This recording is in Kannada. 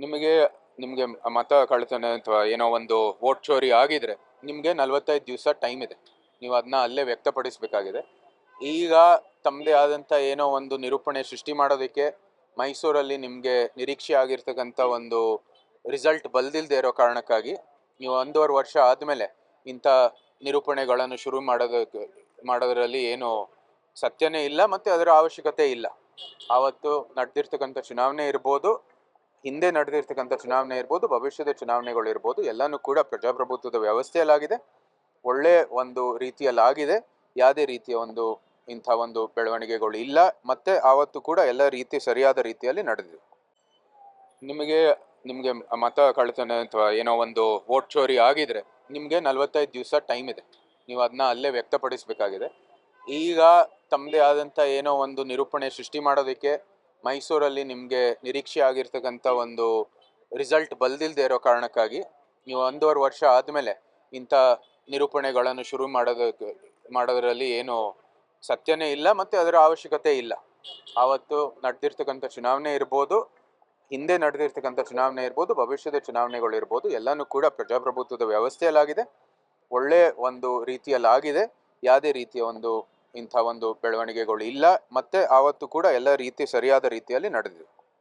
ನಿಮಗೆ ನಿಮಗೆ ಮತ ಕಳ್ತನ ಅಥವಾ ಏನೋ ಒಂದು ವೋಟ್ ಚೋರಿ ಆಗಿದ್ರೆ ನಿಮಗೆ 45 ದಿವಸ ಟೈಮ್ ಇದೆ. ನೀವು ಅದನ್ನ ಅಲ್ಲೇ ವ್ಯಕ್ತಪಡಿಸಬೇಕಾಗಿದೆ. ಈಗ ತಮ್ಮದೇ ಆದಂಥ ಏನೋ ಒಂದು ನಿರೂಪಣೆ ಸೃಷ್ಟಿ ಮಾಡೋದಕ್ಕೆ ಮೈಸೂರಲ್ಲಿ ನಿಮಗೆ ನಿರೀಕ್ಷೆ ಆಗಿರ್ತಕ್ಕಂಥ ಒಂದು ರಿಸಲ್ಟ್ ಬಲ್ದಿಲ್ಲದೆ ಇರೋ ಕಾರಣಕ್ಕಾಗಿ ನೀವು 1.5 ವರ್ಷ ಆದಮೇಲೆ ಇಂಥ ನಿರೂಪಣೆಗಳನ್ನು ಶುರು ಮಾಡೋದರಲ್ಲಿ ಏನು ಸತ್ಯನೇ ಇಲ್ಲ ಮತ್ತು ಅದರ ಅವಶ್ಯಕತೆ ಇಲ್ಲ. ಆವತ್ತು ನಡೆದಿರ್ತಕ್ಕಂಥ ಚುನಾವಣೆ ಇರ್ಬೋದು, ಹಿಂದೆ ನಡೆದಿರ್ತಕ್ಕಂಥ ಚುನಾವಣೆ ಇರ್ಬೋದು, ಭವಿಷ್ಯದ ಚುನಾವಣೆಗಳು ಇರ್ಬೋದು, ಎಲ್ಲನೂ ಕೂಡ ಪ್ರಜಾಪ್ರಭುತ್ವದ ವ್ಯವಸ್ಥೆಯಲ್ಲಾಗಿದೆ, ಒಳ್ಳೆ ಒಂದು ರೀತಿಯಲ್ಲಾಗಿದೆ. ಯಾವುದೇ ರೀತಿಯ ಒಂದು ಇಂಥ ಒಂದು ಬೆಳವಣಿಗೆಗಳು ಇಲ್ಲ. ಮತ್ತೆ ಆವತ್ತು ಕೂಡ ಎಲ್ಲ ರೀತಿ ಸರಿಯಾದ ರೀತಿಯಲ್ಲಿ ನಡೆದಿದೆ. ನಿಮಗೆ ನಿಮಗೆ ಮತ ಕಳ್ತನ ಅಥವಾ ಏನೋ ಒಂದು ವೋಟ್ ಚೋರಿ ಆಗಿದ್ರೆ ನಿಮಗೆ 45 ದಿವಸ ಟೈಮ್ ಇದೆ. ನೀವು ಅದನ್ನ ಅಲ್ಲೇ ವ್ಯಕ್ತಪಡಿಸಬೇಕಾಗಿದೆ. ಈಗ ತಮ್ಮದೇ ಆದಂಥ ಏನೋ ಒಂದು ನಿರೂಪಣೆ ಸೃಷ್ಟಿ ಮಾಡೋದಕ್ಕೆ ಮೈಸೂರಲ್ಲಿ ನಿಮಗೆ ನಿರೀಕ್ಷೆ ಆಗಿರ್ತಕ್ಕಂಥ ಒಂದು ರಿಸಲ್ಟ್ ಬಲ್ದಿಲ್ಲದೆ ಇರೋ ಕಾರಣಕ್ಕಾಗಿ ನೀವು 1.5 ವರ್ಷ ಆದಮೇಲೆ ಇಂಥ ನಿರೂಪಣೆಗಳನ್ನು ಶುರು ಮಾಡೋದರಲ್ಲಿ ಏನು ಸತ್ಯನೇ ಇಲ್ಲ ಮತ್ತು ಅದರ ಅವಶ್ಯಕತೆ ಇಲ್ಲ. ಆವತ್ತು ನಡೆದಿರ್ತಕ್ಕಂಥ ಚುನಾವಣೆ ಇರ್ಬೋದು, ಹಿಂದೆ ನಡೆದಿರ್ತಕ್ಕಂಥ ಚುನಾವಣೆ ಇರ್ಬೋದು, ಭವಿಷ್ಯದ ಚುನಾವಣೆಗಳು ಇರ್ಬೋದು, ಎಲ್ಲನೂ ಕೂಡ ಪ್ರಜಾಪ್ರಭುತ್ವದ ವ್ಯವಸ್ಥೆಯಲ್ಲಾಗಿದೆ, ಒಳ್ಳೆ ಒಂದು ರೀತಿಯಲ್ಲಾಗಿದೆ. ಯಾವುದೇ ರೀತಿಯ ಒಂದು ಇಂಥ ಒಂದು ಬೆಳವಣಿಗೆಗಳು ಇಲ್ಲ. ಮತ್ತೆ ಆವತ್ತು ಕೂಡ ಎಲ್ಲ ರೀತಿ ಸರಿಯಾದ ರೀತಿಯಲ್ಲಿ ನಡೆದಿದೆ.